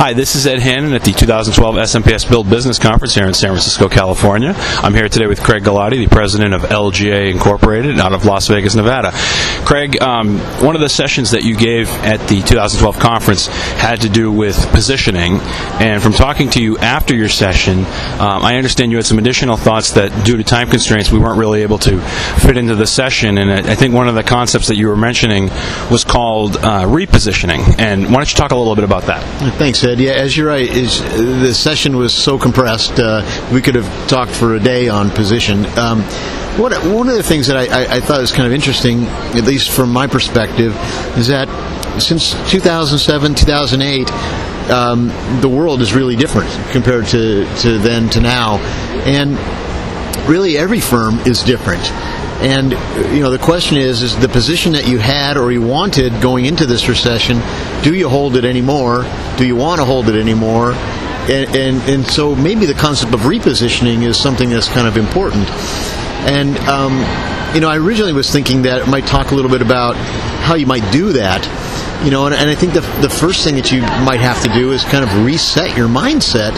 Hi, this is Ed Hannan at the 2012 SMPS Build Business Conference here in San Francisco, California. I'm here today with Craig Galati, the president of LGA Incorporated out of Las Vegas, Nevada. Craig, one of the sessions that you gave at the 2012 conference had to do with positioning, and from talking to you after your session, I understand you had some additional thoughts that due to time constraints we weren't really able to fit into the session, and I think one of the concepts that you were mentioning was called repositioning, and why don't you talk a little bit about that? Thanks, Ed. Yeah, as you're right, the session was so compressed, we could have talked for a day on position. One of the things that I thought was kind of interesting, at least from my perspective, is that since 2007, 2008, the world is really different compared to then to now. And really every firm is different. And the question is the position that you had or you wanted going into this recession, do you hold it anymore? Do you want to hold it anymore? And so maybe the concept of repositioning is something that's kind of important. And I originally was thinking that I might talk a little bit about how you might do that. And I think the first thing that you might have to do is kind of reset your mindset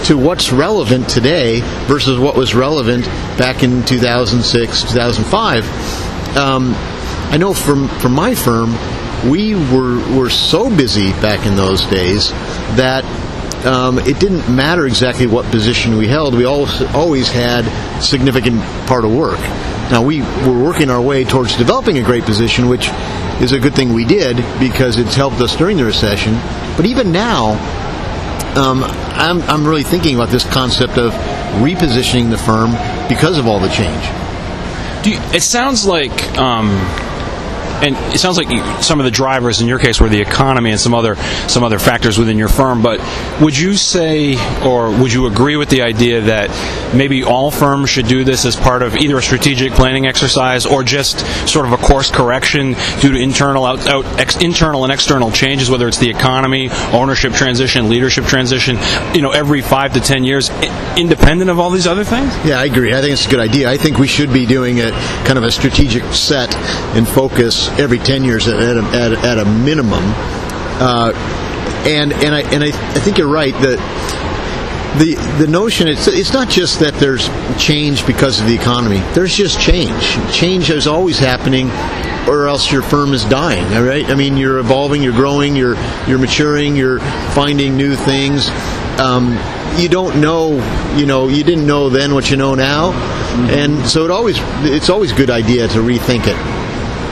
to what's relevant today versus what was relevant back in 2006, 2005. I know from my firm, we were so busy back in those days that it didn't matter exactly what position we held. We always had a significant part of work. Now, we were working our way towards developing a great position, which is a good thing we did because it's helped us during the recession. But even now, I'm really thinking about this concept of repositioning the firm because of all the change. It sounds like, some of the drivers in your case were the economy and some other factors within your firm. But would you say, or would you agree with the idea that maybe all firms should do this as part of either a strategic planning exercise or just sort of a course correction due to internal and external changes, whether it's the economy, ownership transition, leadership transition, every 5 to 10 years, independent of all these other things? Yeah, I agree. I think it's a good idea. I think we should be doing a kind of a strategic set and focus every 10 years at a minimum. And I think you're right that the notion it's not just that there's change because of the economy. There's just change. Change is always happening, or else your firm is dying. All right? I mean, you're evolving, you're growing, you're maturing, you're finding new things. You don't know, you didn't know then what you know now, and so it's always a good idea to rethink it.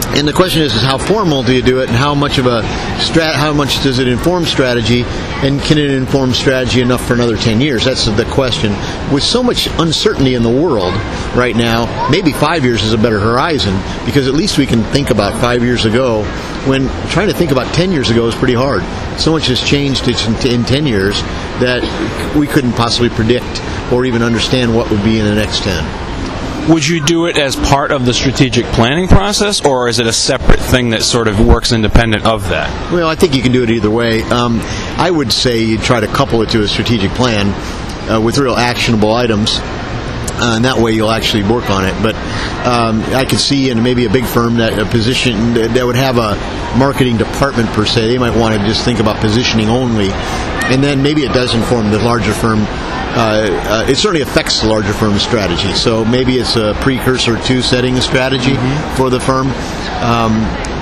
And the question is how formal do you do it, and how much does it inform strategy, and can it inform strategy enough for another 10 years? That's the question. With so much uncertainty in the world right now, maybe 5 years is a better horizon, because at least we can think about 5 years ago, when trying to think about 10 years ago is pretty hard. So much has changed in 10 years that we couldn't possibly predict or even understand what would be in the next 10. Would you do it as part of the strategic planning process, or is it a separate thing that sort of works independent of that? Well, I think you can do it either way. I would say you try to couple it to a strategic plan with real actionable items, and that way you'll actually work on it. But I could see in maybe a big firm that a position that would have a marketing department per se, they might want to just think about positioning only, and then maybe it does inform the larger firm. It certainly affects the larger firm's strategy. So maybe it's a precursor to setting a strategy for the firm.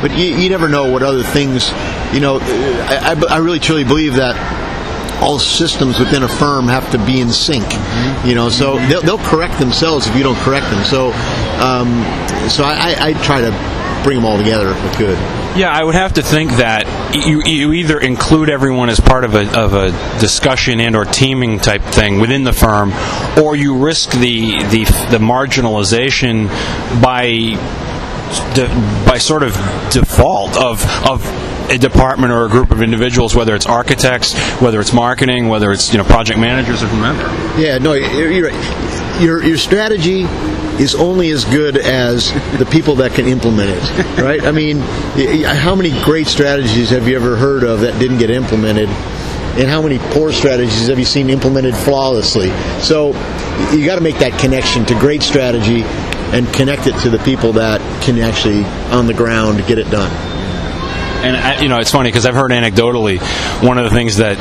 But you never know what other things, I really truly believe that all systems within a firm have to be in sync. So they'll correct themselves if you don't correct them. So I try to bring them all together if I could. Yeah, I would have to think that you either include everyone as part of a discussion and or teaming type thing within the firm, or you risk the marginalization by sort of default of a department or a group of individuals, whether it's architects, whether it's marketing, whether it's project managers or whomever. Yeah, no, you're right. Your strategy is only as good as the people that can implement it, right? I mean, how many great strategies have you ever heard of that didn't get implemented? And how many poor strategies have you seen implemented flawlessly? So you got to make that connection to great strategy and connect it to the people that can actually, on the ground, get it done. And it's funny because I've heard anecdotally one of the things that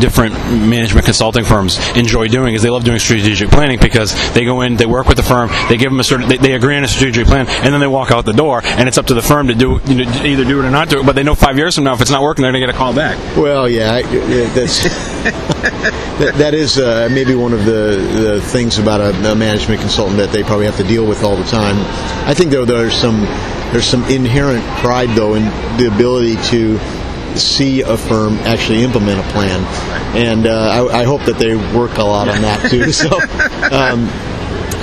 different management consulting firms enjoy doing is they love doing strategic planning, because they go in, they work with the firm, they give them they agree on a strategic plan, and then they walk out the door, and it's up to the firm to do either do it or not do it. But they know 5 years from now, if it's not working, they're going to get a call back. Well, yeah, that's that is maybe one of the things about a management consultant that they probably have to deal with all the time. I think though there's some inherent pride though in the ability to see a firm actually implement a plan, and I hope that they work a lot on that too. So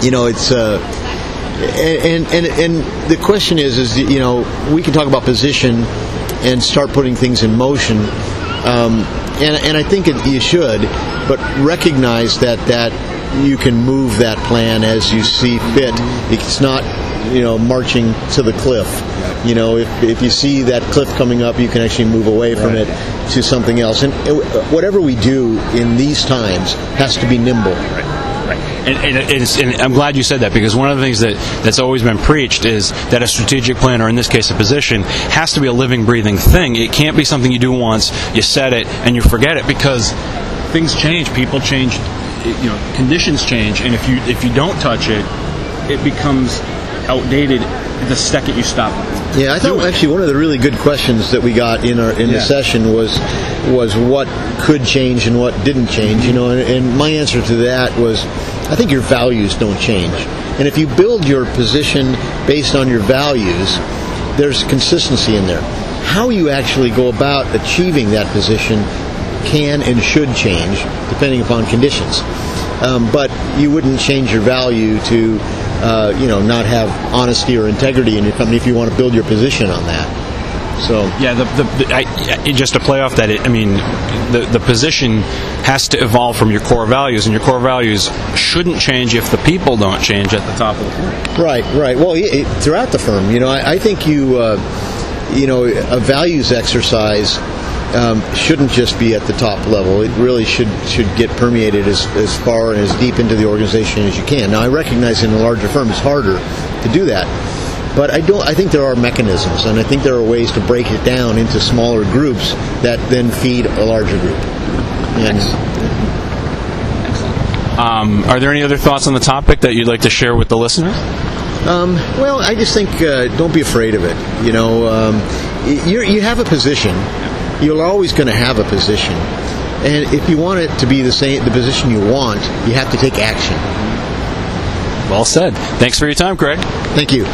it's and the question is we can talk about position and start putting things in motion, and I think you should, but recognize that you can move that plan as you see fit. It's not marching to the cliff. If you see that cliff coming up, you can actually move away from it to something else. And whatever we do in these times has to be nimble. Right. And I'm glad you said that, because one of the things that's always been preached is that a strategic plan, or in this case a position, has to be a living, breathing thing. It can't be something you do once, you set it, and you forget it, because things change, people change, conditions change, and if you don't touch it, it becomes outdated the second you stop. Yeah, I thought actually one of the really good questions that we got in the session was what could change and what didn't change. And my answer to that was, I think your values don't change. And if you build your position based on your values, there's consistency in there. How you actually go about achieving that position can and should change depending upon conditions. But you wouldn't change your value to not have honesty or integrity in your company if you want to build your position on that. So just to play off that, the position has to evolve from your core values, and your core values shouldn't change if the people don't change at the top of the firm. Right. Well, throughout the firm, I think a values exercise shouldn't just be at the top level. It really should get permeated as far and as deep into the organization as you can. Now, I recognize in a larger firm it's harder to do that, but I think there are mechanisms, and I think there are ways to break it down into smaller groups that then feed a larger group. Excellent. Are there any other thoughts on the topic that you'd like to share with the listeners? Well, I just think don't be afraid of it. You have a position. You're always going to have a position, and if you want it to be the position you want, you have to take action. Well said. Thanks for your time, Craig. Thank you.